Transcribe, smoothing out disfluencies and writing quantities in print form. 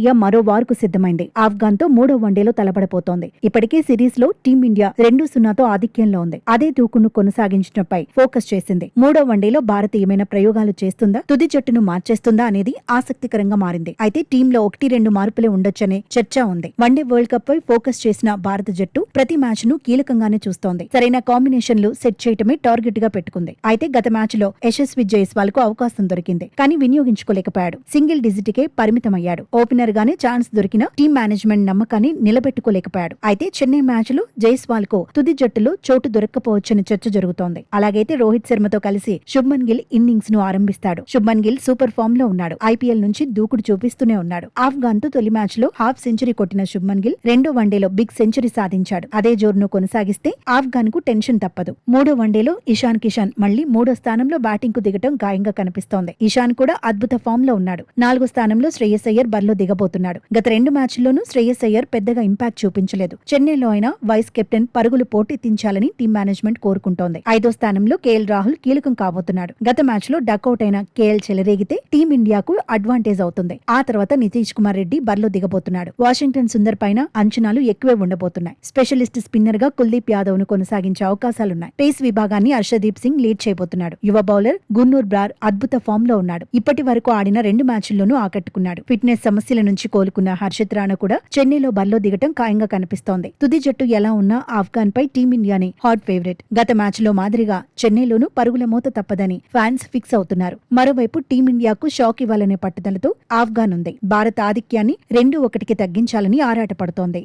Team India మరో వార్కు సిద్ధమైంది. ఆఫ్ఘాన్ తో 3వ వన్డేలో తలపడబోతోంది. ఇప్పటికే సిరీస్ లో టీమిండియా 2-0తో ఆధిక్యంలో ఉంది. అదే దూకును కొనసాగించడంపై ఫోకస్ చేసింది. 3వ వన్డేలో భారత్ ఏమైనా ప్రయోగాలు చేస్తుందా, తుది జట్టును మార్చేస్తుందా అనేది ఆసక్తికరంగా మారింది. అయితే టీంలో 1-2 మార్పులే ఉండొచ్చనే చర్చ ఉంది. వన్డే వరల్డ్ కప్ పై ఫోకస్ చేసిన భారత జట్టు ప్రతి మ్యాచ్ ను కీలకంగానే చూస్తోంది. సరైన కాంబినేషన్లు సెట్ చేయటమే టార్గెట్ గా పెట్టుకుంది. అయితే గత మ్యాచ్ లో యశస్వి జైస్వాల్ కు అవకాశం దొరికింది, కానీ వినియోగించుకోలేకపోయాడు. సింగిల్ డిజిట్ కే పరిమితమయ్యాడు. ఓపెనర్ గానే ఛాన్స్ దొరికిన టీం మేనేజ్మెంట్ నమ్మకాన్ని నిలబెట్టుకోలేకపోయాడు. అయితే చెన్నై మ్యాచ్ లో జైస్వాల్ కు తుది జట్టులో చోటు దొరక్కపోవచ్చని చర్చ జరుగుతోంది. అలాగైతే రోహిత్ శర్మతో కలిసి శుభ్మన్ గిల్ ఇన్నింగ్స్ ను ఆరంభిస్తాడు. శుభ్మన్ గిల్ సూపర్ ఫామ్ లో ఉన్నాడు. ఐపీఎల్ నుంచి దూకుడు చూపిస్తూనే ఉన్నాడు. ఆఫ్ఘాన్ తో తొలి మ్యాచ్ లో హాఫ్ సెంచరీ కొట్టిన శుభ్మన్ గిల్ రెండో వన్డేలో బిగ్ సెంచరీ సాధించాడు. అదే జోరును కొనసాగిస్తే ఆఫ్ఘాన్ కు టెన్షన్ తప్పదు. 3వ వన్డేలో ఇషాన్ కిషాన్ మళ్లీ 3వ స్థానంలో బ్యాటింగ్ కు దిగటం గాయంగా కనిపిస్తోంది. ఇషాన్ కూడా అద్భుత ఫామ్ లో ఉన్నాడు. 4వ స్థానంలో శ్రేయస్ అయ్యర్ బరిలో దిగబోతున్నాడు. గత 2 మ్యాచ్ల్లోనూ శ్రేయస్ అయ్యర్ పెద్దగా ఇంపాక్ట్ చూపించలేదు. చెన్నైలో అయినా వైస్ కెప్టెన్ పరుగులు పోటెత్తించాలని టీం మేనేజ్మెంట్ కోరుకుంటోంది. 5వ స్థానంలో కేఎల్ రాహుల్ కీలకం కాబోతున్నాడు. గత మ్యాచ్ లో డకౌట్ అయిన కేఎల్ చెలరేగితే టీమిండియాకు అడ్వాంటేజ్ అవుతుంది. ఆ తర్వాత నితీష్ కుమార్ రెడ్డి బరిలో దిగబోతున్నాడు. వాషింగ్టన్ సుందర్ పైన అంచనాలు ఎక్కువే ఉండబోతున్నాయి. స్పెషలిస్ట్ స్పిన్నర్ గా కుల్దీప్ యాదవ్ ను కొనసాగించే అవకాశాలున్నాయి. పేస్ విభాగాన్ని హర్షదీప్ సింగ్ లీడ్ చేయబోతున్నాడు. యువ బౌలర్ గున్నూర్ బ్రార్ అద్భుత ఫామ్ లో ఉన్నాడు. ఇప్పటి వరకు ఆడిన 2 మ్యాచ్ల్లోనూ ఆకట్టుకున్నాడు. ఫిట్నెస్ సమస్యల నుంచి కోలుకున్న హర్షిత్ రాణా కూడా చెన్నైలో బరిలో దిగటం ఖాయంగా కనిపిస్తోంది. తుది జట్టు ఎలా ఉన్నా ఆఫ్ఘాన్ పై టీమిండియాని హాట్ ఫేవరెట్. గత మ్యాచ్ లో మాదిరిగా చెన్నైలోనూ పరుగుల మోత తప్పదని ఫ్యాన్స్ ఫిక్స్ అవుతున్నారు. మరోవైపు టీమిండియాకు షాక్ ఇవ్వాలనే పట్టుదలతో ఆఫ్ఘాన్ ఉంది. భారత ఆధిక్యాన్ని 2-1కి తగ్గించాలని ఆరాటపడుతోంది.